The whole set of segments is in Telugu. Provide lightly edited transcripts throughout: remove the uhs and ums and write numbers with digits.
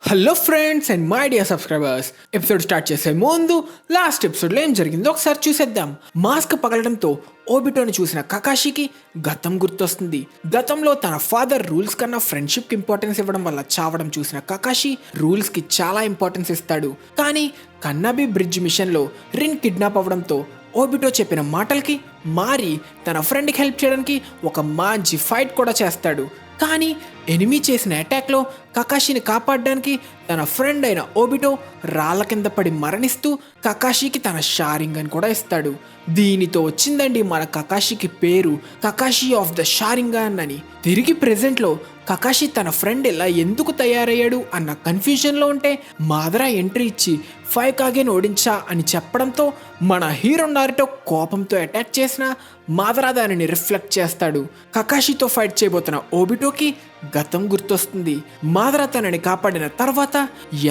Hello friends and my dear subscribers, episode start చేసే ముందు లాస్ట్ ఎపిసోడ్లో ఏం జరిగిందో ఒకసారి చూసేద్దాం. మాస్క్ పగలడంతో ఓబిటోని చూసిన కకాషికి గతం గుర్తొస్తుంది. గతంలో తన ఫాదర్ రూల్స్ కన్నా ఫ్రెండ్షిప్ కి ఇంపార్టెన్స్ ఇవ్వడం వల్ల చావడం చూసిన కకాషి రూల్స్ కి చాలా ఇంపార్టెన్స్ ఇస్తాడు. కానీ కన్నాబి బ్రిడ్జ్ మిషన్ లో రిన్ కిడ్నాప్ అవ్వడంతో ఓబిటో చెప్పిన మాటలకి మారి తన ఫ్రెండ్కి హెల్ప్ చేయడానికి ఒక మంచి ఫైట్ కూడా చేస్తాడు. కానీ ఎనిమీ చేసిన అటాక్లో కకాషిని కాపాడడానికి తన ఫ్రెండ్ అయిన ఓబిటో రాళ్ళ కింద పడి మరణిస్తూ కకాషికి తన షారింగన్ కూడా ఇస్తాడు. దీనితో వచ్చిందండి మన కకాషికి పేరు కకాషి ఆఫ్ ద షారింగన్ అని. తిరిగి ప్రెజెంట్లో కకాషి తన ఫ్రెండ్ ఇలా ఎందుకు తయారయ్యాడు అన్న కన్ఫ్యూజన్లో ఉంటే మాదరా ఎంట్రీ ఇచ్చి 5 కాగేని ఓడించా అని చెప్పడంతో మన హీరో నారుటో కోపంతో అటాక్ చేసిన మాదరా దానిని రిఫ్లెక్ట్ చేస్తాడు. కకాషితో ఫైట్ చేయబోతున్న ఓబిటోకి గతం గుర్తొస్తుంది. మాదరా తనని కాపాడిన తర్వాత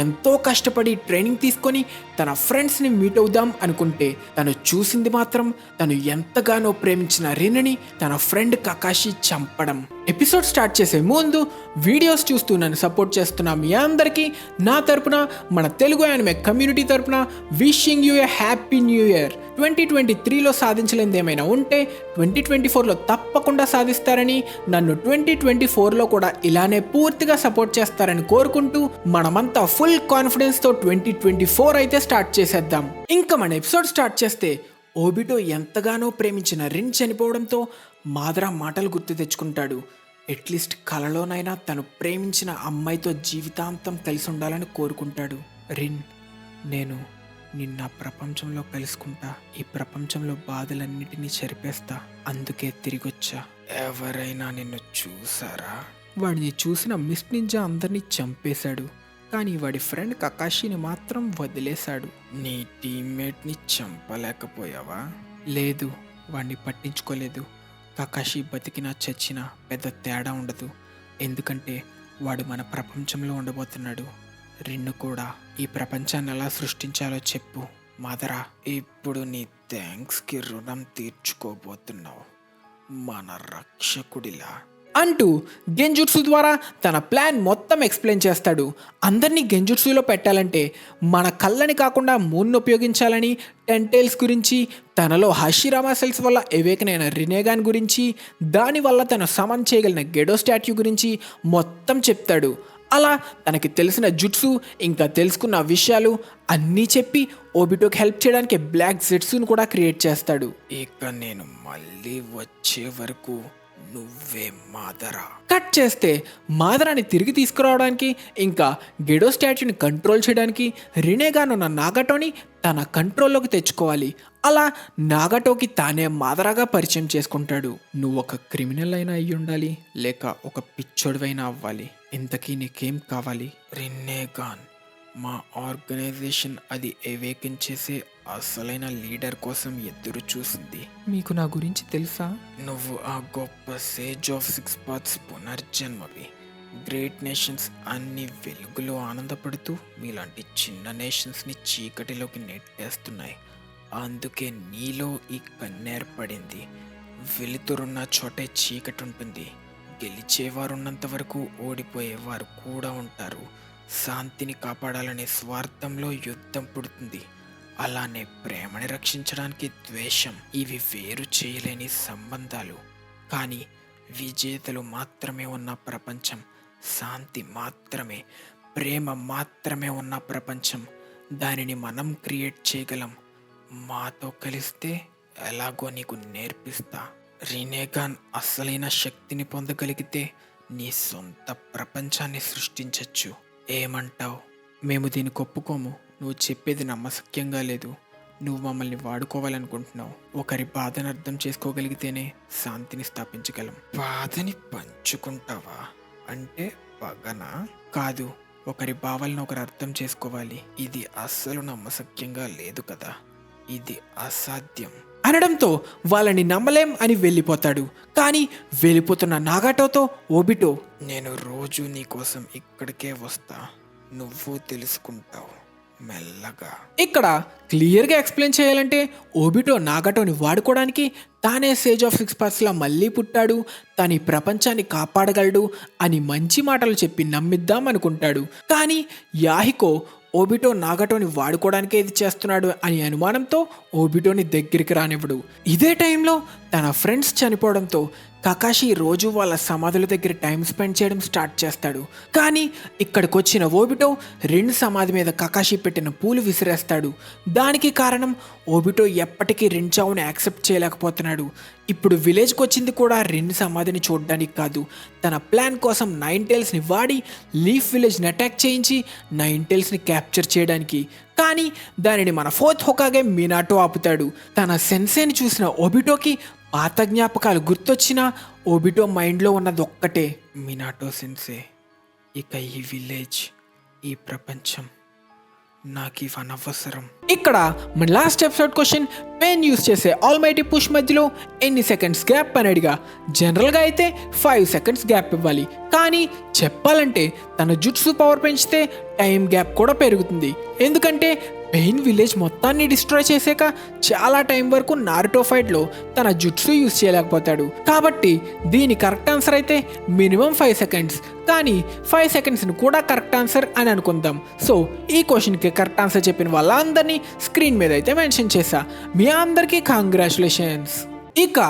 ఎంతో కష్టపడి ట్రైనింగ్ తీసుకొని తన ఫ్రెండ్స్ని మీట్ అవుదాం అనుకుంటే తను చూసింది మాత్రం తను ఎంతగానో ప్రేమించిన రిన్ని తన ఫ్రెండ్ కకాషి చంపడం. ఎపిసోడ్ స్టార్ట్ చేసే ముందు వీడియోస్ చూస్తూ నన్ను సపోర్ట్ చేస్తున్న మీ అందరికీ నా తరపున మన తెలుగు యానిమే కమ్యూనిటీ తరపున wishing you a happy new year. 2023లో సాధించలేనిది ఏమైనా ఉంటే 2024లో తప్పకుండా సాధిస్తారని, నన్ను 2024లో కూడా ఇలానే పూర్తిగా సపోర్ట్ చేస్తారని కోరుకుంటూ మనమంతా ఫుల్ కాన్ఫిడెన్స్తో 2024 అయితే స్టార్ట్ చేసేద్దాం. ఇంకా మన ఎపిసోడ్ స్టార్ట్ చేస్తే ఓబిటో ఎంతగానో ప్రేమించిన రిన్ చనిపోవడంతో మాదరా మాటలు గుర్తు తెచ్చుకుంటాడు. అట్లీస్ట్ కలలోనైనా తను ప్రేమించిన అమ్మాయితో జీవితాంతం కలిసి ఉండాలని కోరుకుంటాడు. రిన్, నేను నిన్న ప్రపంచంలో కలుసుకుంటా, ఈ ప్రపంచంలో బాధలన్నిటినీ చెరిపేస్తా, అందుకే తిరిగొచ్చా. ఎవరైనా నిన్ను చూసారా? వాడిని చూసిన మిస్ట్ నింజా అందరినీ చంపేశాడు, కానీ వాడి ఫ్రెండ్ కకాషిని మాత్రం వదిలేశాడు. నీ టీమ్మేట్ని చంపలేకపోయావా? లేదు, వాడిని పట్టించుకోలేదు. కకాషి బతికినా చచ్చినా పెద్ద తేడా ఉండదు, ఎందుకంటే వాడు మన ప్రపంచంలో ఉండబోతున్నాడు. రిన్ను కూడా ఈ ప్రపంచాన్ని ఎలా సృష్టించాలో చెప్పు మాదరా. ఇప్పుడు నీ థ్యాంక్స్కి రుణం తీర్చుకోబోతున్నావు మన రక్షకుడిలా అంటూ గెంజుట్సు ద్వారా తన ప్లాన్ మొత్తం ఎక్స్ప్లెయిన్ చేస్తాడు. అందరినీ గెంజుట్సులో పెట్టాలంటే మన కళ్ళని కాకుండా మూన్ను ఉపయోగించాలని, టెంటైల్స్ గురించి, తనలో హషిరామా సెల్స్ వల్ల ఎవేకనైన రినేగాన్ గురించి, దానివల్ల తను సమన్ చేయగలిగిన గెడో స్టాట్యూ గురించి మొత్తం చెప్తాడు. అలా తనకి తెలిసిన జుట్సు ఇంకా తెలుసుకున్న విషయాలు అన్నీ చెప్పి ఓబిటోకి హెల్ప్ చేయడానికి బ్లాక్ జెట్సును కూడా క్రియేట్ చేస్తాడు. ఇక నేను మళ్ళీ వచ్చే వరకు నువ్వే మాదరా. కట్ చేస్తే మాదరాని తిరిగి తీసుకురావడానికి ఇంకా గెడో స్టాట్యూని కంట్రోల్ చేయడానికి రినేగాన్ ఉన్న నాగటోని తన కంట్రోల్లోకి తెచ్చుకోవాలి. అలా నాగటోకి తానే మాదరాగా పరిచయం చేసుకుంటాడు. నువ్వు ఒక క్రిమినల్ అయినా అయ్యి ఉండాలి, లేక ఒక పిచ్చోడివైనా అవ్వాలి. ఇంతకీ నీకేం కావాలి? రినేగాన్, మా ఆర్గనైజేషన్ అది అవేకెన్ చేసే అసలైన లీడర్ కోసం ఎదురు చూసింది. మీకు నా గురించి తెలుసా? నువ్వు ఆ గొప్ప సేజ్ ఆఫ్ 6 పాత్స్ పునర్జన్మవి. గ్రేట్ నేషన్స్ అన్ని వెలుగులో ఆనందపడుతూ మీలాంటి చిన్న నేషన్స్ని చీకటిలోకి నెట్టేస్తున్నాయి. అందుకే నీలో ఈ కన్నేర్పడింది. వెలుతురున్న చోటే చీకటి ఉంటుంది. గెలిచేవారున్నంత వరకు ఓడిపోయేవారు కూడా ఉంటారు. శాంతిని కాపాడాలనే స్వార్థంలో యుద్ధం పుడుతుంది. అలానే ప్రేమని రక్షించడానికి ద్వేషం. ఇవి వేరు చేయలేని సంబంధాలు. కానీ విజేతలు మాత్రమే ఉన్న ప్రపంచం, శాంతి మాత్రమే, ప్రేమ మాత్రమే ఉన్న ప్రపంచం. దానిని మనం క్రియేట్ చేయగలం. మాతో కలిస్తే ఎలాగో నీకు నేర్పిస్తా. రినేగాన్ అసలైన శక్తిని పొందగలిగితే నీ సొంత ప్రపంచాన్ని సృష్టించచ్చు. ఏమంటావు? మేము దీనికి ఒప్పుకోము. నువ్వు చెప్పేది నమ్మశక్యంగా లేదు. నువ్వు మమ్మల్ని వాడుకోవాలనుకుంటున్నావు. ఒకరి బాధను అర్థం చేసుకోగలిగితేనే శాంతిని స్థాపించగలం. బాధని పంచుకుంటావా? అంటే పగనా? కాదు, ఒకరి భావాలను ఒకరు అర్థం చేసుకోవాలి. ఇది అస్సలు నమ్మశక్యంగా లేదు కదా, ఇది అసాధ్యం అనడంతో వాళ్ళని నమ్మలేం అని వెళ్ళిపోతాడు. కానీ వెళ్ళిపోతున్న నాగాటోతో ఓబిటో, నేను రోజు నీకోసం ఇక్కడికే వస్తా, నువ్వు తెలుసుకుంటావు మెల్లగా. ఇక్కడ క్లియర్గా ఎక్స్ప్లెయిన్ చేయాలంటే ఓబిటో నాగటోని వాడుకోవడానికి తానే సేజ్ ఆఫ్ 6 లా మళ్ళీ పుట్టాడు, తను ఈ ప్రపంచాన్ని కాపాడగలడు అని మంచి మాటలు చెప్పి నమ్మిద్దాం అనుకుంటాడు. కానీ యాహికో ఓబిటో నాగటోని వాడుకోవడానికే ఇది చేస్తున్నాడు అని అనుమానంతో ఓబిటోని దగ్గరికి రానివ్వడు. ఇదే టైంలో తన ఫ్రెండ్స్ చనిపోవడంతో కకాషి రోజు వాళ్ళ సమాధుల దగ్గర టైం స్పెండ్ చేయడం స్టార్ట్ చేస్తాడు. కానీ ఇక్కడికి వచ్చిన ఓబిటో రిన్ సమాధి మీద కకాషి పెట్టిన పూలు విసిరేస్తాడు. దానికి కారణం ఓబిటో ఎప్పటికీ రిన్ చావుని యాక్సెప్ట్ చేయలేకపోతున్నాడు. ఇప్పుడు విలేజ్కి వచ్చింది కూడా రిన్ సమాధిని చూడడానికి కాదు, తన ప్లాన్ కోసం 9 టైల్స్ని వాడి లీఫ్ విలేజ్ని అటాక్ చేయించి 9 టైల్స్ని క్యాప్చర్ చేయడానికి. కానీ దానిని మన 4th హోకాగే మినాటో ఆపుతాడు. తన సెన్సేని చూసిన ఓబిటోకి పాత జ్ఞాపకాలు గుర్తొచ్చినా ఓబిటో మైండ్లో ఉన్నది ఒక్కటే, మినాటో సెన్సే, ఇక ఈ విలేజ్, ఈ ప్రపంచం నాకు ఇవన్నీ అవసరం. ఇక్కడ మన last episode question pen use చేసే ఆల్మైటీ పుష్ మధ్యలో ఎన్ని సెకండ్స్ గ్యాప్ అని అడిగా. జనరల్గా అయితే 5 సెకండ్స్ గ్యాప్ ఇవ్వాలి, కానీ చెప్పాలంటే తన జుట్సు పవర్ పెంచితే టైం గ్యాప్ కూడా పెరుగుతుంది. ఎందుకంటే పెయిన్ విలేజ్ మొత్తాన్ని డిస్ట్రాయ్ చేసాక చాలా టైం వరకు నారుటో ఫైట్లో తన జుట్సు యూజ్ చేయలేకపోతాడు. కాబట్టి దీని కరెక్ట్ ఆన్సర్ అయితే మినిమం 5 సెకండ్స్, కానీ 5 సెకండ్స్ని కూడా కరెక్ట్ ఆన్సర్ అని అనుకుందాం. సో ఈ క్వశ్చన్కి కరెక్ట్ ఆన్సర్ చెప్పిన వాళ్ళందరినీ స్క్రీన్ మీద అయితే మెన్షన్ చేశా. మీ అందరికీ కంగ్రాచులేషన్స్. ఇక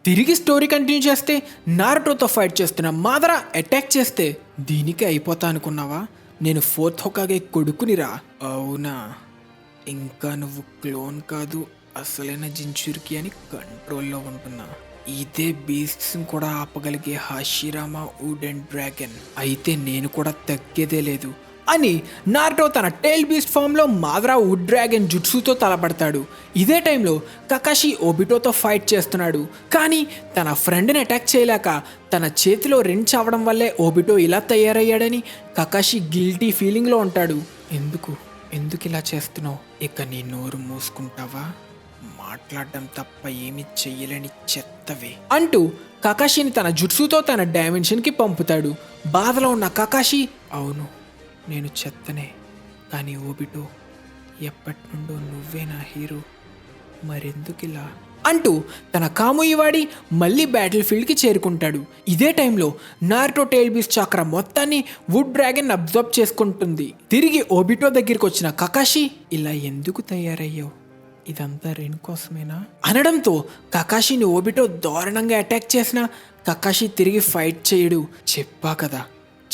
తిరిగి స్టోరీ కంటిన్యూ చేస్తే నారుటోతో ఫైట్ చేస్తున్న మాదరా అటాక్ చేస్తే దీనికి అయిపోతా అనుకున్నావా? నేను 4th హోకాగే కొడుకునిరా. అవునా, ఇంకా నువ్వు క్లోన్ కాదు, అసలైన జిన్చురికి అని కంట్రోల్లో ఉంటున్నా. ఇదే బీస్ట్స్ కూడా ఆపగలిగే హాషిరామా వుడ్ అండ్ డ్రాగన్ అయితే నేను కూడా తగ్గేదే లేదు అని నారుటో తన టైల్ బీస్ట్ ఫామ్లో మాదరా వుడ్ డ్రాగన్ జుట్సుతో తలపడతాడు. ఇదే టైంలో కకాషి ఓబిటోతో ఫైట్ చేస్తున్నాడు. కానీ తన ఫ్రెండ్ని అటాక్ చేయలేక తన చేతిలో రెంచ్ అవ్వడం వల్లే ఓబిటో ఇలా తయారయ్యాడని కకాషి గిల్టీ ఫీలింగ్లో ఉంటాడు. ఎందుకు ఇలా చేస్తున్నావు? ఇక నీ నోరు మూసుకుంటావా? మాట్లాడడం తప్ప ఏమి చెయ్యలేని చెత్తవే అంటూ కకాషిని తన జుట్సుతో తన డైమెన్షన్కి పంపుతాడు. బాధలో ఉన్న కకాషి, అవును నేను చెత్తనే, కానీ ఓబిటో ఎప్పటి నుండో నువ్వే నా హీరో, మరెందుకు ఇలా అంటూ తన కాముయి వాడి మళ్ళీ బ్యాటిల్ ఫీల్డ్కి చేరుకుంటాడు. ఇదే టైంలో నారుటో టైల్ బీస్ట్ చక్ర మొత్తాన్ని వుడ్ డ్రాగన్ అబ్జర్వ్ చేసుకుంటుంది. తిరిగి ఓబిటో దగ్గరికి వచ్చిన కకాషి, ఇలా ఎందుకు తయారయ్యావు? ఇదంతా రెన్ కోసమేనా అనడంతో కకాషిని ఓబిటో దారుణంగా అటాక్ చేసిన కకాషి తిరిగి ఫైట్ చేయడు. చెప్పా కదా,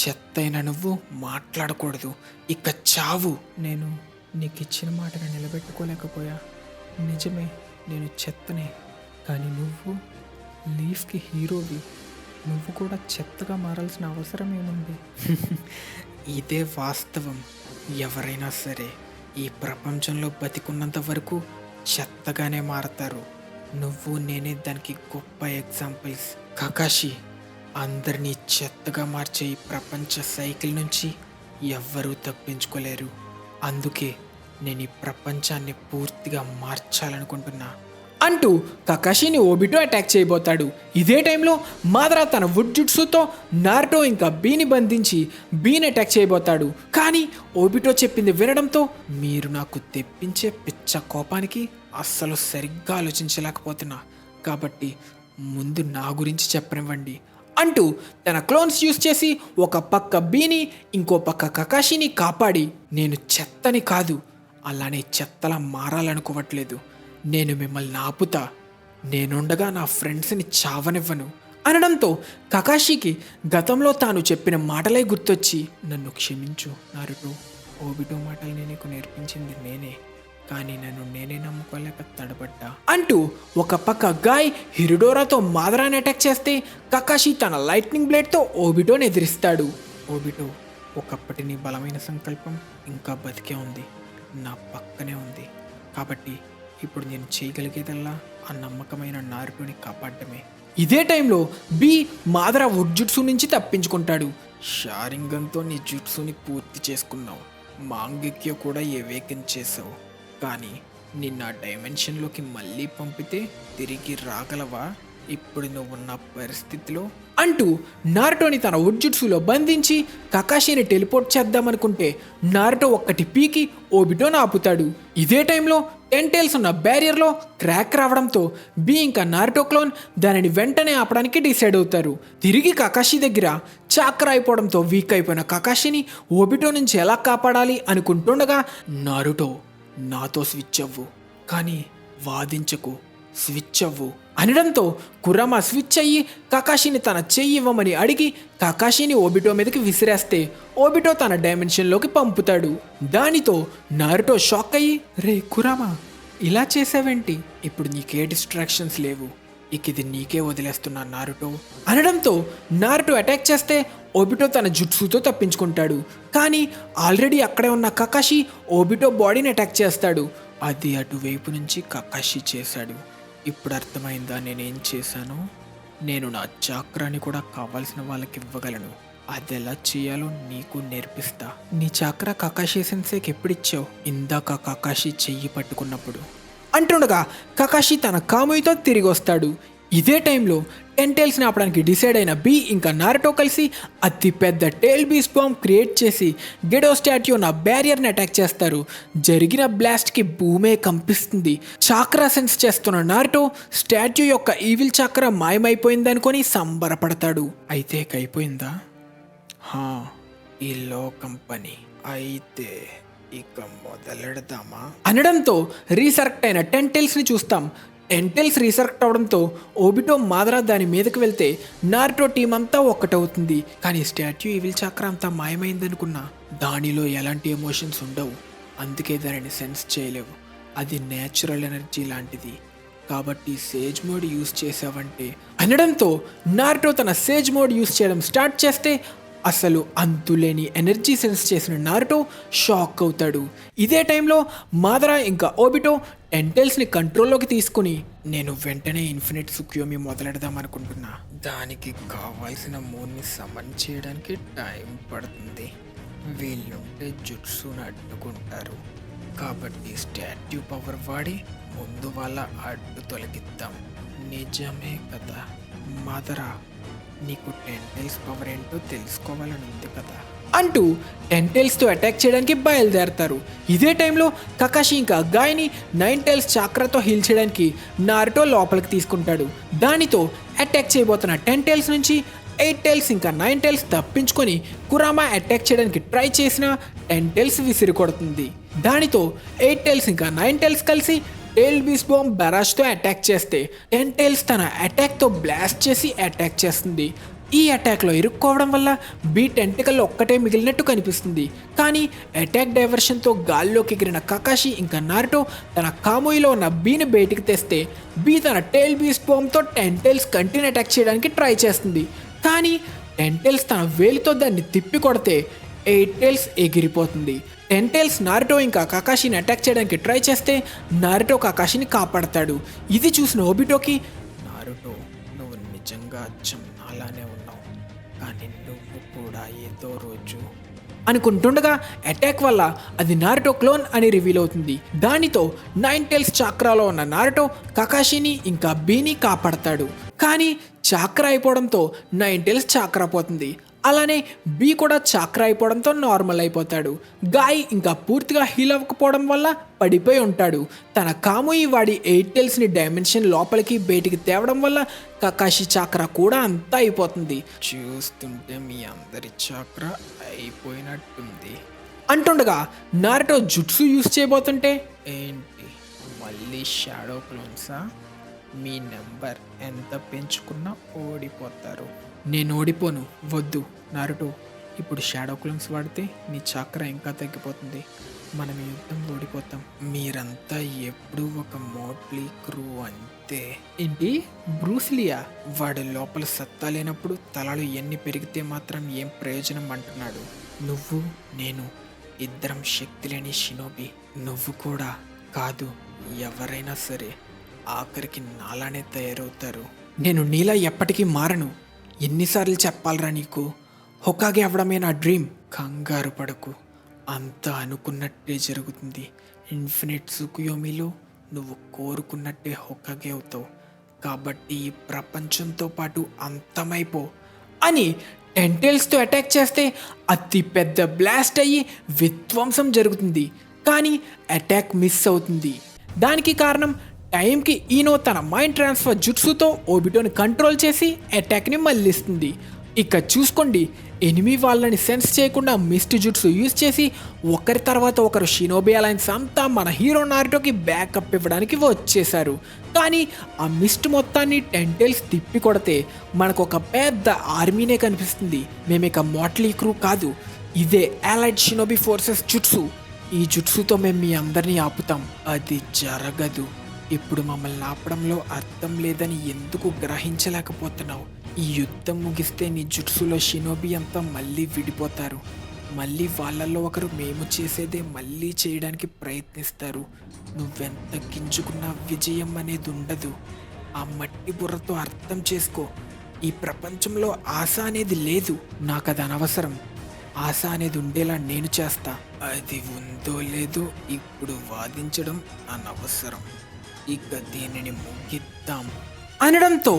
చెత్తైన నువ్వు మాట్లాడకూడదు, ఇక చావు. నేను నీకు ఇచ్చిన మాటను నిలబెట్టుకోలేకపోయా. నిజమే, నేను చెత్తనే, కానీ నువ్వు లీఫ్కి హీరోవి, నువ్వు కూడా చెత్తగా మారాల్సిన అవసరం ఏముంది? ఇదే వాస్తవం. ఎవరైనా సరే ఈ ప్రపంచంలో బతికున్నంత వరకు చెత్తగానే మారతారు. నువ్వు నేనే దానికి గొప్ప ఎగ్జాంపుల్స్. కకాషి, అందరినీ చెత్తగా మార్చే ఈ ప్రపంచ సైకిల్ నుంచి ఎవ్వరూ తప్పించుకోలేరు. అందుకే నేను ఈ ప్రపంచాన్ని పూర్తిగా మార్చాలనుకుంటున్నా అంటూ కకాషిని ఓబిటో అటాక్ చేయబోతాడు. ఇదే టైంలో మాదరా తన వుడ్ జుట్సుతో నారుటో ఇంకా బీని బంధించి బీని అటాక్ చేయబోతాడు. కానీ ఓబిటో చెప్పింది వినడంతో, మీరు నాకు తెప్పించే పిచ్చ కోపానికి అస్సలు సరిగ్గా ఆలోచించలేకపోతున్నా, కాబట్టి ముందు నా గురించి చెప్పనివ్వండి అంటూ తన క్లోన్స్ యూస్ చేసి ఒక పక్క బీని ఇంకో పక్క కకాషిని కాపాడి, నేను చెత్తని కాదు, అలానే చెత్తలా మారాలనుకోవట్లేదు, నేను మిమ్మల్ని ఆపుతా, నేనుండగా నా ఫ్రెండ్స్ని చావనివ్వను అనడంతో కకాషికి గతంలో తాను చెప్పిన మాటలే గుర్తొచ్చి, నన్ను క్షమించు నారుటో, ఓబిటో మాటల్ని నీకు నేర్పించింది నేనే, కానీ నన్ను నేనే నమ్ముకోలేక తడబడ్డా అంటూ ఒక పక్క గాయ్ హిరుడోరాతో మాదరాని అటాక్ చేస్తే కకాషి తన లైట్నింగ్ బ్లేడ్తో ఓబిటోని ఎదిరిస్తాడు. ఓబిటో, ఒకప్పటి నీ బలమైన సంకల్పం ఇంకా బతికే ఉంది, నా పక్కనే ఉంది, కాబట్టి ఇప్పుడు నేను చేయగలిగేదల్లా ఆ నమ్మకమైన నారుటోని కాపాడటమే. ఇదే టైంలో బి మాదరా వుడ్ జుట్సు నుంచి తప్పించుకుంటాడు. షారింగన్తో నీ జుట్సుని పూర్తి చేసుకున్నావు, మాంగెక్యో కూడా ఏవేకం చేసావు, కానీ నిన్న డైమెన్షన్లోకి మళ్ళీ పంపితే తిరిగి రాగలవా? ఇప్పుడు నువ్వున్న పరిస్థితిలో అంటూ నారుటోని తన ఉడ్జుట్సులో బంధించి కకాషిని టెలిపోర్ట్ చేద్దామనుకుంటే నారుటో ఒక్కటి పీకి ఓబిటోను ఆపుతాడు. ఇదే టైంలో టెంటైల్స్ ఉన్న బ్యారియర్లో క్రాక్ రావడంతో బి ఇంకా నారుటో క్లోన్ దానిని వెంటనే ఆపడానికి డిసైడ్ అవుతారు. తిరిగి కకాషి దగ్గర చాక్రా అయిపోవడంతో వీక్ అయిపోయిన కకాషిని ఓబిటో నుంచి ఎలా కాపాడాలి అనుకుంటుండగా నారుటో నాతో స్విచ్ అవ్వు, కానీ వాదించకు, స్విచ్ అవ్వు అనడంతో కురామా స్విచ్ అయ్యి కకాషిని తన చెయ్యి ఇవ్వమని అడిగి కకాషిని ఓబిటో మీదకి విసిరేస్తే ఓబిటో తన డైమెన్షన్లోకి పంపుతాడు. దానితో నారుటో షాక్ అయ్యి, రే కురామా ఇలా చేసావేంటి, ఇప్పుడు నీకే డిస్ట్రాక్షన్స్ లేవు, ఇక ఇది నీకే వదిలేస్తున్నా నారుటో అనడంతో నారుటో అటాక్ చేస్తే ఓబిటో తన జుట్సుతో తప్పించుకుంటాడు. కానీ ఆల్రెడీ అక్కడే ఉన్న కకాషి ఓబిటో బాడీని అటాక్ చేస్తాడు. అది అటువైపు నుంచి కకాషి చేశాడు. ఇప్పుడు అర్థమైందా నేనేం చేశాను? నేను నా చాక్రాని కూడా కావాల్సిన వాళ్ళకి ఇవ్వగలను. అది ఎలా చేయాలో నీకు నేర్పిస్తా. నీ చాక్రా కకాషి సెన్సేకి ఎప్పుడిచ్చావు? ఇందాక కకాషి చెయ్యి పట్టుకున్నప్పుడు అంటుండగా కకాషి తన కాముయితో తిరిగి వస్తాడు. ఇదే టైంలో టెంటైల్స్ని ఆపడానికి డిసైడ్ అయిన బి ఇంకా నారుటో కలిసి అతి పెద్ద టేల్ బీస్ బాంబ్ క్రియేట్ చేసి గెడో స్టాట్యూ నా బ్యారియర్ని అటాక్ చేస్తారు. జరిగిన బ్లాస్ట్కి భూమే కంపిస్తుంది. చాక్రా సెన్స్ చేస్తున్న నారుటో స్టాట్యూ యొక్క ఈవిల్ చాక్రా మాయమైపోయిందనుకొని సంబరపడతాడు. అయితే అయిపోయిందా? ఈ లోకం పని అయితే ఇక మొదలెడదామా అనడంతో రీసర్క్ట్ అయిన టెంటైల్స్ని చూస్తాం. టెంటైల్స్ రీసర్క్ట్ అవడంతో ఓబిటో మాదరా దాని మీదకి వెళ్తే నారుటో టీం అంతా ఒక్కటవుతుంది. కానీ స్టాట్యూ ఈవిల్ చక్ర అంతా మాయమైందనుకున్నా దానిలో ఎలాంటి ఎమోషన్స్ ఉండవు, అందుకే దానిని సెన్స్ చేయలేవు. అది నేచురల్ ఎనర్జీ లాంటిది, కాబట్టి సేజ్ మోడ్ యూస్ చేసావంటే అనడంతో నారుటో తన సేజ్ మోడ్ యూస్ చేయడం స్టార్ట్ చేస్తే అసలు అంతులేని ఎనర్జీ సెన్స్ చేసిన నారుటో షాక్ అవుతాడు. ఇదే టైంలో మాదరా ఇంకా ఓబిటో టెంటైల్స్ని కంట్రోల్లోకి తీసుకుని నేను వెంటనే ఇన్ఫినిట్ సుక్యోమి మొదలెడదాం అనుకుంటున్నా. దానికి కావాల్సిన మూడ్ని సమన్ చేయడానికి టైం పడుతుంది. వీళ్ళుంటే జుట్సును అడ్డుకుంటారు, కాబట్టి స్టాట్యూ పవర్ వాడి ముందు వాళ్ళ అడ్డు తొలగిద్దాం. నిజమే కదా మాదరా, నీకు టెంటైల్స్ పవర్ ఏంటో తెలుసుకోవాలని ఉంది కదా అంటూ టెంటైల్స్తో అటాక్ చేయడానికి బయలుదేరతారు. ఇదే టైంలో కకాషి ఇంకా గాయని 9 టైల్స్ చాక్రాతో హీల్ చేయడానికి నారుటో లోపలికి తీసుకుంటాడు. దానితో అటాక్ చేయబోతున్న 10 టైల్స్ నుంచి 8 టైల్స్ ఇంకా 9 టైల్స్ తప్పించుకొని కురామా అటాక్ చేయడానికి ట్రై చేసిన 10 టైల్స్ విసిరి కొడుతుంది. దానితో 8 టైల్స్ ఇంకా 9 టైల్స్ కలిసి టేల్ బీస్ బాంబ్ బరాజ్తో అటాక్ చేస్తే 10 టైల్స్ తన అటాక్తో బ్లాస్ట్ చేసి అటాక్ చేస్తుంది. ఈ అటాక్లో ఇరుక్కోవడం వల్ల బీ టెంటికల్ ఒక్కటే మిగిలినట్టు కనిపిస్తుంది. కానీ అటాక్ డైవర్షన్తో గాల్లోకి ఎగిరిన కకాషి ఇంకా నారుటో తన కామోయిలో ఉన్న బీని బయటికి తెస్తే బీ తన టేల్ బీస్ బాంబ్తో 10 టైల్స్ కంటిన్యూ అటాక్ చేయడానికి ట్రై చేస్తుంది. కానీ 10 టైల్స్ తన వేలితో దాన్ని తిప్పి కొడితే 8 టైల్స్ ఎగిరిపోతుంది. 10 టైల్స్ నారుటో ఇంకా కకాషిని అటాక్ చేయడానికి ట్రై చేస్తే నారుటో కకాషిని కాపాడతాడు. ఇది చూసిన ఓబిటోకి, నారుటో నువ్వు నిజంగా అచ్చం అలానే ఉన్నావు, కానీ నువ్వు కూడా ఏదో రోజు అనుకుంటుండగా అటాక్ వల్ల అది నారుటో క్లోన్ అని రివీల్ అవుతుంది. దానితో 9 టైల్స్ చాక్రాలో ఉన్న నారుటో కకాషిని ఇంకా బీని కాపాడతాడు. కానీ చాక్రా అయిపోవడంతో 9 టైల్స్ చాక్రా పోతుంది. అలానే బీ కూడా చాక్రా అయిపోవడంతో నార్మల్ అయిపోతాడు. గాయ్ ఇంకా పూర్తిగా హీల్ అవ్వకపోవడం వల్ల పడిపోయి ఉంటాడు. తన కాముయి వాడి 8 టైల్స్ని డైమెన్షన్ లోపలికి బయటికి తేవడం వల్ల కకాషి చాక్రా కూడా అంతా అయిపోతుంది. చూస్తుంటే మీ అందరి చాక్రా అయిపోయినట్టుంది అంటుండగా నారుటో జుట్సు యూస్ చేయబోతుంటే, ఏంటి మళ్ళీ షాడో క్లోన్సా? మీ నెంబర్ ఎంత పెంచుకున్నా ఓడిపోతారు. నేను ఓడిపోను, వద్దు నారుటో. ఇప్పుడు షాడో క్లోన్స్ వాడితే నీ చాక్రా ఇంకా తగ్గిపోతుంది, మనం ఈ యుద్ధం ఓడిపోతాం. మీరంతా ఎప్పుడూ ఒక మోట్లీ క్రూ అంతే. ఏంటి బ్రూస్లియా? వాడి లోపల సత్తా లేనప్పుడు తలలు ఎన్ని పెరిగితే మాత్రం ఏం ప్రయోజనం అంటున్నాడు. నువ్వు నేను ఇద్దరం శక్తి లేని షినోబి. నువ్వు కూడా కాదు, ఎవరైనా సరే ఆఖరికి నాలానే తయారవుతారు. నేను నీలా ఎప్పటికీ మారను. ఎన్నిసార్లు చెప్పాలరా నీకు? హొకాగే అవ్వడమే నా డ్రీమ్. కంగారు పడకు, అంతా అనుకున్నట్టే జరుగుతుంది. ఇన్ఫినిట్ సుకుయోమిలో నువ్వు కోరుకున్నట్టే హొకాగే అవుతావు. కాబట్టి ఈ ప్రపంచంతో పాటు అంతమైపో. అని టెంటైల్స్తో అటాక్ చేస్తే అతి పెద్ద బ్లాస్ట్ అయ్యి విధ్వంసం జరుగుతుంది. కానీ అటాక్ మిస్ అవుతుంది. దానికి కారణం టైంకి ఈనో తన మైండ్ ట్రాన్స్ఫర్ జుట్సుతో ఓబిటోని కంట్రోల్ చేసి అటాక్ని మళ్ళిస్తుంది. ఇక చూసుకోండి, ఎనిమి వాళ్ళని సెన్స్ చేయకుండా మిస్ట్ జుట్సు యూజ్ చేసి ఒకరి తర్వాత ఒకరు షినోబి అలయన్స్ అంతా మన హీరో నారుటోకి బ్యాకప్ ఇవ్వడానికి వచ్చేశారు. కానీ ఆ మిస్ట్ మొత్తాన్ని టెంటైల్స్ తిప్పి కొడితే మనకు ఒక పెద్ద ఆర్మీనే కనిపిస్తుంది. మేమిక మోట్లీ క్రూ కాదు, ఇదే అలైడ్ షినోబి ఫోర్సెస్ జుట్సు. ఈ జుట్సుతో మేము మీ అందరినీ ఆపుతాం. అది జరగదు. ఇప్పుడు మమ్మల్ని ఆపడంలో అర్థం లేదని ఎందుకు గ్రహించలేకపోతున్నావు? ఈ యుద్ధం ముగిస్తే నీ జుట్సులో షినోబి అంతా మళ్ళీ విడిపోతారు. మళ్ళీ వాళ్ళల్లో ఒకరు మేము చేసేదే మళ్ళీ చేయడానికి ప్రయత్నిస్తారు. నువ్వెంత గింజుకున్నా విజయం అనేది ఉండదు. ఆ మట్టి బుర్రతో అర్థం చేసుకో. ఈ ప్రపంచంలో ఆశ అనేది లేదు. నాకు అది అనవసరం. ఆశ అనేది ఉండేలా నేను చేస్తా. అది ఉందో లేదో ఇప్పుడు వాదించడం అనవసరం. ఇక దీనిని ముగిద్దాం అనడంతో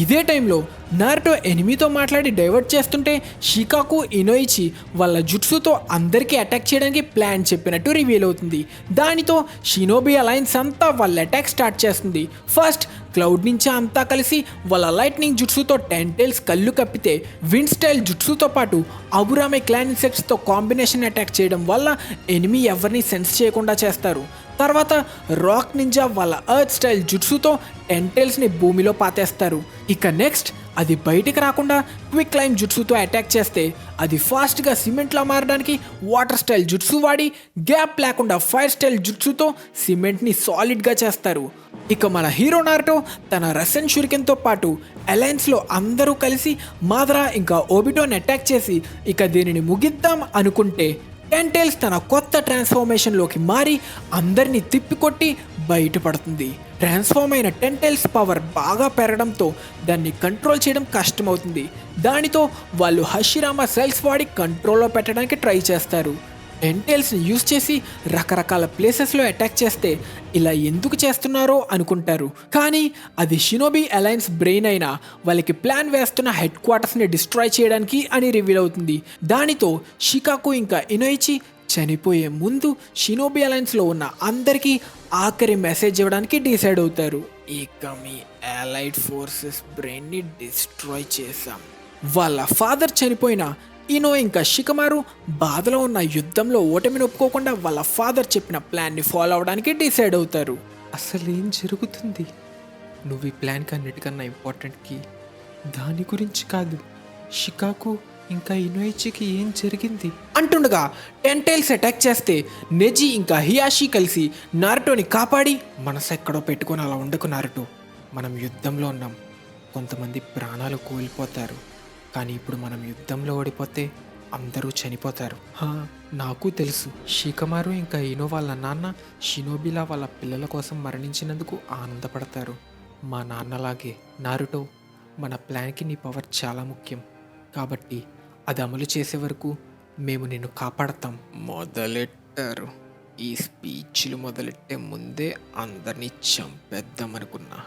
ఇదే టైంలో నారుటో ఎనిమితో మాట్లాడి డైవర్ట్ చేస్తుంటే షికాకు ఇనోయిచి వాళ్ళ జుట్సుతో అందరికీ అటాక్ చేయడానికి ప్లాన్ చెప్పినట్టు రివీల్ అవుతుంది. దానితో షినోబి అలయన్స్ అంతా వాళ్ళ అటాక్ స్టార్ట్ చేస్తుంది. ఫస్ట్ క్లౌడ్ నుంచి అంతా కలిసి వాళ్ళ లైట్నింగ్ జుట్సుతో టెంటైల్స్ కళ్ళు కప్పితే విండ్ స్టైల్ జుట్సుతో పాటు అబురామే క్లాన్ ఇన్సెక్ట్స్తో కాంబినేషన్ అటాక్ చేయడం వల్ల ఎనిమి ఎవరిని సెన్స్ చేయకుండా చేస్తారు. తర్వాత రాక్ నింజా వాళ్ళ ఎర్త్ స్టైల్ జుట్సుతో టెంటైల్స్ని భూమిలో పాతేస్తారు. ఇక నెక్స్ట్ అది బయటికి రాకుండా క్విక్ క్లైమ్ జుట్సుతో అటాక్ చేస్తే అది ఫాస్ట్గా సిమెంట్లా మారడానికి వాటర్ స్టైల్ జుట్సు వాడి గ్యాప్ లేకుండా ఫైర్ స్టైల్ జుట్సుతో సిమెంట్ని సాలిడ్గా చేస్తారు. ఇక మన హీరో నారుటో తన రసెన్ షురికెన్తో పాటు అలయన్స్లో అందరూ కలిసి మాదరా ఇంకా ఓబిటోని అటాక్ చేసి ఇక దీనిని ముగిద్దాం అనుకుంటే టెంటైల్స్ తన కొత్త ట్రాన్స్ఫార్మేషన్లోకి మారి అందరినీ తిప్పికొట్టి బయటపడుతుంది. ట్రాన్స్ఫార్మ్ అయిన టెంటైల్స్ పవర్ బాగా పెరగడంతో దాన్ని కంట్రోల్ చేయడం కష్టమవుతుంది. దానితో వాళ్ళు హషిరామా సెల్స్ వాడి కంట్రోల్లో పెట్టడానికి ట్రై చేస్తారు. టెంటైల్స్ని యూజ్ చేసి రకరకాల ప్లేసెస్లో అటాక్ చేస్తే ఇలా ఎందుకు చేస్తున్నారో అనుకుంటారు. కానీ అది షినోబి అలయన్స్ బ్రెయిన్ అయినా వాళ్ళకి ప్లాన్ వేస్తున్న హెడ్ క్వార్టర్స్ని డిస్ట్రాయ్ చేయడానికి అని రివీల్ అవుతుంది. దానితో షికాకు ఇంకా ఇనోయిచి చనిపోయే ముందు షినోబి అలయన్స్లో ఉన్న అందరికీ ఆఖరి మెసేజ్ ఇవ్వడానికి డిసైడ్ అవుతారు. ఇక మీ అలైడ్ ఫోర్సెస్ బ్రెయిన్ని డిస్ట్రాయ్ చేశాం. వాళ్ళ ఫాదర్ చనిపోయిన ఇనో ఇంకా షికమారు బాధలో ఉన్న యుద్ధంలో ఓటమిని ఒప్పుకోకుండా వాళ్ళ ఫాదర్ చెప్పిన ప్లాన్ని ఫాలో అవడానికి డిసైడ్ అవుతారు. అసలు ఏం జరుగుతుంది? నువ్వు ఈ ప్లాన్కి అన్నిటికన్నా ఇంపార్టెంట్కి దాని గురించి కాదు, షికాకు ఇంకా ఇనోయిచికి ఏం జరిగింది అంటుండగా టెంటైల్స్ అటాక్ చేస్తే నెజి ఇంకా హియాషి కలిసి నారుటోని కాపాడి మనసు ఎక్కడో పెట్టుకొని అలా ఉండకు నారుటో. మనం యుద్ధంలో ఉన్నాం, కొంతమంది ప్రాణాలు కోల్పోతారు. కానీ ఇప్పుడు మనం యుద్ధంలో ఓడిపోతే అందరూ చనిపోతారు. నాకు తెలుసు, షికమారు ఇంకా ఇనో వాళ్ళ నాన్న షినోబిలా వాళ్ళ పిల్లల కోసం మరణించినందుకు ఆనందపడతారు. మా నాన్నలాగే నారుటో, మన ప్లాన్కి నీ పవర్ చాలా ముఖ్యం. కాబట్టి అది అమలు చేసే వరకు మేము నిన్ను కాపాడతాం. మొదలెట్టారు. ఈ స్పీచ్లు మొదలెట్టే ముందే అందరినీ చంపేద్దామనుకున్నా.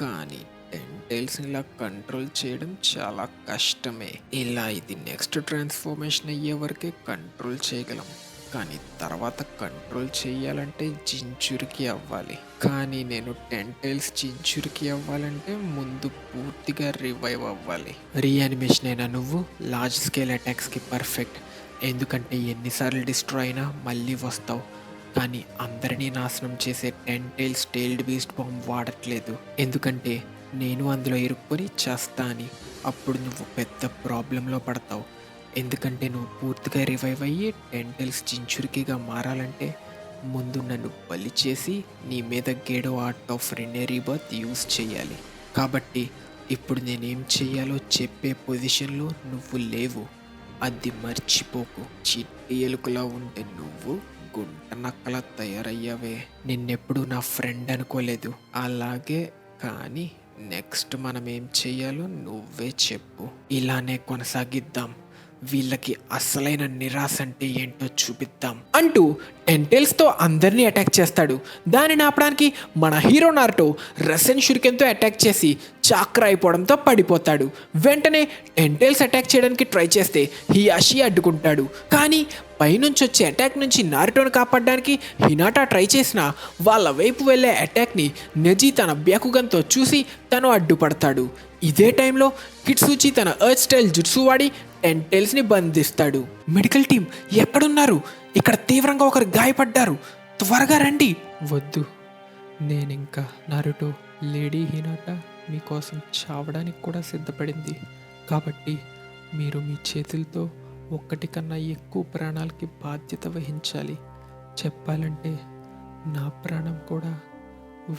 కానీ టెంటైల్స్ని ఇలా కంట్రోల్ చేయడం చాలా కష్టమే. ఇలా ఇది నెక్స్ట్ ట్రాన్స్ఫార్మేషన్ అయ్యే వరకే కంట్రోల్ చేయగలం. కానీ తర్వాత కంట్రోల్ చేయాలంటే జించురికి అవ్వాలి. కానీ నేను టెంటైల్స్ జించురికి అవ్వాలంటే ముందు పూర్తిగా రివైవ్ అవ్వాలి. రీయానిమేషన్ అయినా నువ్వు లార్జ్ స్కేల్ అటాక్స్కి పర్ఫెక్ట్. ఎందుకంటే ఎన్నిసార్లు డిస్ట్రాయ్ అయినా మళ్ళీ వస్తావు. కానీ అందరినీ నాశనం చేసే టెంటైల్స్ టెయిల్డ్ బీస్ట్ బాంబ్ వాడట్లేదు. ఎందుకంటే నేను అందులో ఇరుక్కొని చేస్తా అని. అప్పుడు నువ్వు పెద్ద ప్రాబ్లంలో పడతావు. ఎందుకంటే నువ్వు పూర్తిగా రివైవ్ అయ్యి టెంటైల్స్ జించురికిగా మారాలంటే ముందు నన్ను బలి చేసి నీ మీద గేడో ఆర్ట్ ఆఫ్ రినరీ బర్త్ యూజ్ చేయాలి. కాబట్టి ఇప్పుడు నేనేం చేయాలో చెప్పే పొజిషన్లో నువ్వు లేవు. అది మర్చిపోకు. చిట్టి ఎలుకలా ఉంటే నువ్వు గుంట నక్కలా తయారయ్యావే. నిన్నెప్పుడు నా ఫ్రెండ్ అనుకోలేదు. అలాగే కానీ నెక్స్ట్ మనం ఏం చెయ్యాలో నువ్వే చెప్పు. ఇలానే కొనసాగిద్దాం. వీళ్ళకి అసలైన నిరాశ అంటే ఏంటో చూపిద్దాం అంటూ టెంటైల్స్తో అందరినీ అటాక్ చేస్తాడు. దానిని ఆపడానికి మన హీరో నారుటో రసెన్ షురికెన్తో అటాక్ చేసి చాక్రా అయిపోవడంతో పడిపోతాడు. వెంటనే టెంటైల్స్ అటాక్ చేయడానికి ట్రై చేస్తే హియాషి అడ్డుకుంటాడు. కానీ పైనుంచి వచ్చే అటాక్ నుంచి నారుటోను కాపాడడానికి హినాటా ట్రై చేసినా వాళ్ళ వైపు వెళ్ళే అటాక్ని నెజీ తన బ్యాకుగన్తో చూసి తను అడ్డుపడతాడు. ఇదే టైంలో కిట్సూచి తన ఎర్త్ స్టైల్ జుట్సు వాడి టెంటైల్స్ని బంధిస్తాడు. మెడికల్ టీం ఎక్కడున్నారు? ఇక్కడ తీవ్రంగా ఒకరు గాయపడ్డారు, త్వరగా రండి. వద్దు, నేనింకా నారుటో, లేడీ హినాటా మీకోసం చావడానికి కూడా సిద్ధపడింది. కాబట్టి మీరు మీ చేతులతో ఒక్కటి కన్నా ఎక్కువ ప్రాణాలకి బాధ్యత వహించాలి. చెప్పాలంటే నా ప్రాణం కూడా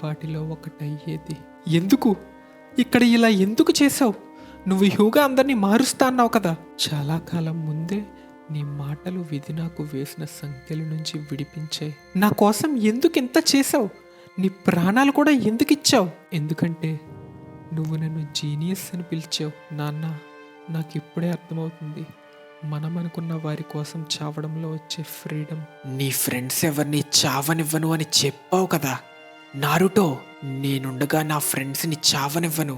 వాటిలో ఒకటయ్యేది. ఎందుకు ఇక్కడ ఇలా ఎందుకు చేసావు? నువ్వు హ్యూగా అందరినీ మారుస్తా అన్నావు కదా. చాలా కాలం ముందే నీ మాటలు విధి నాకు వేసిన సంఖ్యల నుంచి విడిపించాయి. నా కోసం ఎందుకు ఇంత చేసావు? నీ ప్రాణాలు కూడా ఎందుకు ఇచ్చావు? ఎందుకంటే నువ్వు నన్ను జీనియస్ అని పిలిచావు. నాన్న, నాకు ఇప్పుడే అర్థమవుతుంది మనం అనుకున్న వారి కోసం చావడంలో వచ్చే ఫ్రీడమ్. నీ ఫ్రెండ్స్ ఎవరిని చావనివ్వను అని చెప్పావు కదా నారుటో. నేనుండగా నా ఫ్రెండ్స్ని చావనివ్వను.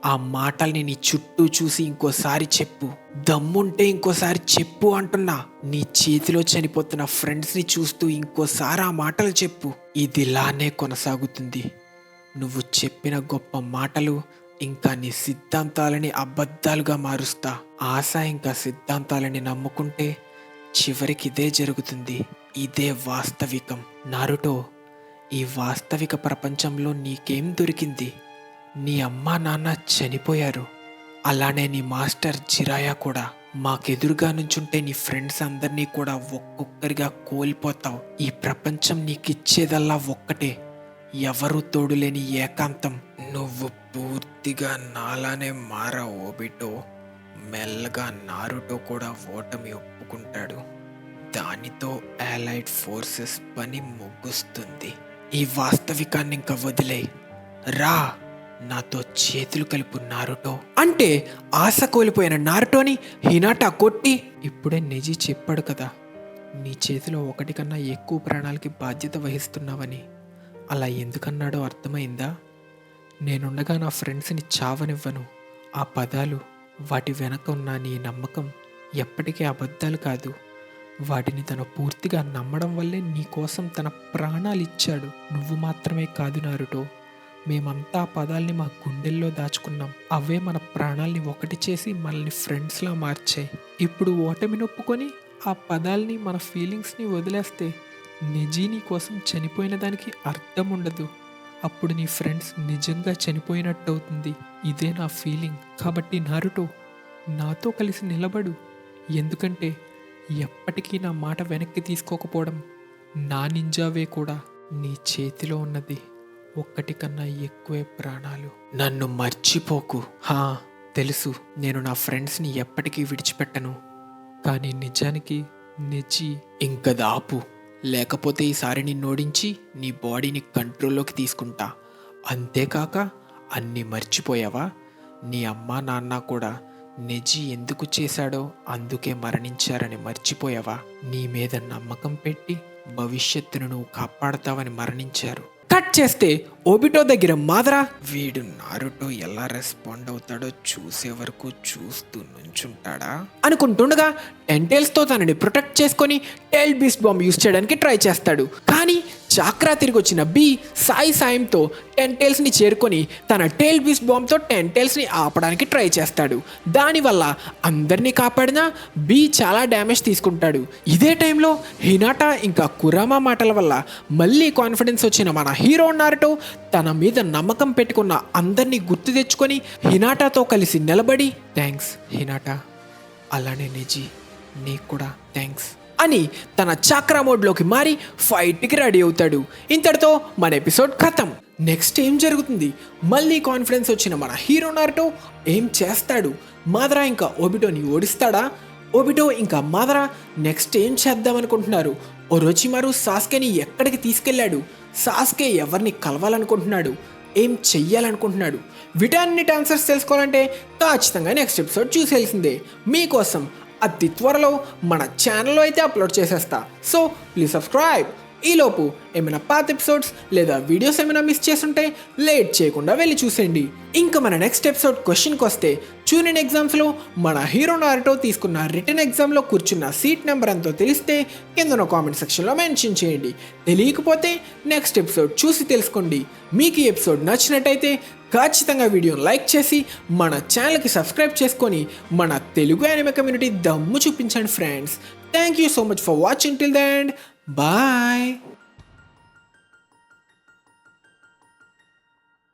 ఆ మాటల్ని నీ చుట్టూ చూసి ఇంకోసారి చెప్పు. దమ్ముంటే ఇంకోసారి చెప్పు అంటున్నా. నీ చేతిలో చనిపోతున్న ఫ్రెండ్స్ని చూస్తూ ఇంకోసారి ఆ మాటలు చెప్పు. ఇదిలానే కొనసాగుతుంది. నువ్వు చెప్పిన గొప్ప మాటలు ఇంకా నీ సిద్ధాంతాలని అబద్ధాలుగా మారుస్తా. ఆశ ఇంకా సిద్ధాంతాలని నమ్ముకుంటే చివరికి ఇదే జరుగుతుంది. ఇదే వాస్తవికం. నారుటో, ఈ వాస్తవిక ప్రపంచంలో నీకేం దొరికింది? నీ అమ్మా నాన్న చనిపోయారు. అలానే నీ మాస్టర్ జిరాయా కూడా. మాకెదురుగా నుంచుంటే నీ ఫ్రెండ్స్ అందరినీ కూడా ఒక్కొక్కరిగా కోల్పోతావు. ఈ ప్రపంచం నీకిచ్చేదల్లా ఒక్కటే, ఎవరూ తోడులేని ఏకాంతం. నువ్వు పూర్తిగా నాలానే మారా ఓబిటో. మెల్లగా నారుటో కూడా ఓటమి ఒప్పుకుంటాడు. దానితో అలైడ్ ఫోర్సెస్ పని ముగుస్తుంది. ఈ వాస్తవికాన్ని ఇంకా వదిలే. రా, నాతో చేతులు కలుపు నారుటో అంటే ఆశ కోల్పోయిన నారుటోని హినాటా కొట్టి, ఇప్పుడే నెజీ చెప్పాడు కదా నీ చేతిలో ఒకటి కన్నా ఎక్కువ ప్రాణాలకి బాధ్యత వహిస్తున్నావని. అలా ఎందుకన్నాడో అర్థమైందా? నేనుండగా నా ఫ్రెండ్స్ని చావనివ్వను. ఆ పదాలు, వాటి వెనక ఉన్న నీ నమ్మకం ఎప్పటికీ అబద్ధాలు కాదు. వాటిని తను పూర్తిగా నమ్మడం వల్లే నీ కోసం తన ప్రాణాలు ఇచ్చాడు. నువ్వు మాత్రమే కాదు నారుటో, మేమంతా ఆ పదాల్ని మా గుండెల్లో దాచుకున్నాం. అవే మన ప్రాణాల్ని ఒకటి చేసి మనల్ని ఫ్రెండ్స్లా మార్చాయి. ఇప్పుడు ఓటమి నొప్పుకొని ఆ పదాల్ని, మన ఫీలింగ్స్ని వదిలేస్తే నెజీ నీ కోసం చనిపోయిన దానికి అర్థం ఉండదు. అప్పుడు నీ ఫ్రెండ్స్ నిజంగా చనిపోయినట్టు అవుతుంది. ఇదే నా ఫీలింగ్. కాబట్టి నారుటో, నాతో కలిసి నిలబడు. ఎందుకంటే ఎప్పటికీ నా మాట వెనక్కి తీసుకోకపోవడం నా నింజావే కూడా. నీ చేతిలో ఉన్నది ఒక్కటి కన్నా ఎక్కువే ప్రాణాలు. నన్ను మర్చిపోకు. తెలుసు, నేను నా ఫ్రెండ్స్ని ఎప్పటికీ విడిచిపెట్టను. కానీ నిజానికి నెజీ ఇంక దాపు, లేకపోతే ఈసారి నిన్ను ఓడించి నీ బాడీని కంట్రోల్లోకి తీసుకుంటా. అంతేకాక అన్నీ మర్చిపోయావా? నీ అమ్మా నాన్న కూడా నెజీ ఎందుకు చేశాడో అందుకే మరణించారని మర్చిపోయావా? నీ మీద నమ్మకం పెట్టి భవిష్యత్తును నువ్వు కాపాడతావని మరణించారు. కట్ చేస్తే ఓబిటో దగ్గర మాదరా, వీడు నారుటో ఎలా రెస్పాండ్ అవుతాడో చూసే వరకు చూస్తూ నుంచుంటాడా అనుకుంటుండగా టెంటైల్స్తో తనని ప్రొటెక్ట్ చేసుకొని టెయిల్ బీస్ట్ బాంబ్ యూజ్ చేయడానికి ట్రై చేస్తాడు. కానీ చాక్రా తిరిగి వచ్చిన బీ సాయి సాయంతో టెంటైల్స్ని చేరుకొని తన టెయిల్ బీస్ట్ బాంబ్తో టెంటైల్స్ని ఆపడానికి ట్రై చేస్తాడు. దానివల్ల అందరినీ కాపాడినా బీ చాలా డ్యామేజ్ తీసుకుంటాడు. ఇదే టైంలో హినాటా ఇంకా కురామా మాటల వల్ల మళ్ళీ కాన్ఫిడెన్స్ వచ్చిన మన హీరో నారుటో తన మీద నమ్మకం పెట్టుకున్న అందరినీ గుర్తు తెచ్చుకొని హినాటాతో కలిసి నిలబడి, థ్యాంక్స్ హినాటా, అలానే నెజీ నీకు కూడా థ్యాంక్స్ అని తన చాక్రా మోడ్లోకి మారి ఫైట్కి రెడీ అవుతాడు. ఇంతటితో మన ఎపిసోడ్ ఖతం. నెక్స్ట్ ఏం జరుగుతుంది? మళ్ళీ కాన్ఫిడెన్స్ వచ్చిన మన హీరో నారుటో ఏం చేస్తాడు? మాదరా ఇంకా ఓబిటోని ఓడిస్తాడా? ఓబిటో ఇంకా మాదరా నెక్స్ట్ ఏం చేద్దాం అనుకుంటున్నారు? ఒరోచిమారు సాస్కేని ఎక్కడికి తీసుకెళ్లాడు? సాస్కే ఎవరిని కలవాలనుకుంటున్నాడు? ఏం చెయ్యాలనుకుంటున్నాడు? వీటన్నిటి ఆన్సర్స్ తెలుసుకోవాలంటే ఖచ్చితంగా నెక్స్ట్ ఎపిసోడ్ చూసేయాల్సిందే. మీకోసం అతి త్వరలో మన ఛానల్లో అయితే అప్లోడ్ చేసేస్తా. So please subscribe. ఈలోపు ఏమైనా పాత ఎపిసోడ్స్ లేదా వీడియోస్ ఏమైనా మిస్ చేసుంటే లేట్ చేయకుండా వెళ్ళి చూసేయండి. ఇంకా మన నెక్స్ట్ ఎపిసోడ్ క్వశ్చన్కి వస్తే, చూనిన్ ఎగ్జామ్స్లో మన హీరో నారుటో తీసుకున్న రిటర్న్ ఎగ్జామ్లో కూర్చున్న సీట్ నెంబర్ ఎంతో తెలిస్తే కిందన కామెంట్ సెక్షన్లో మెన్షన్ చేయండి. తెలియకపోతే నెక్స్ట్ ఎపిసోడ్ చూసి తెలుసుకోండి. మీకు ఈ ఎపిసోడ్ నచ్చినట్టయితే ఖచ్చితంగా వీడియోని లైక్ చేసి మన ఛానల్కి సబ్స్క్రైబ్ చేసుకొని మన తెలుగు యానిమే కమ్యూనిటీ దమ్ము చూపించండి friends. Thank you so much for watching till the end. Bye.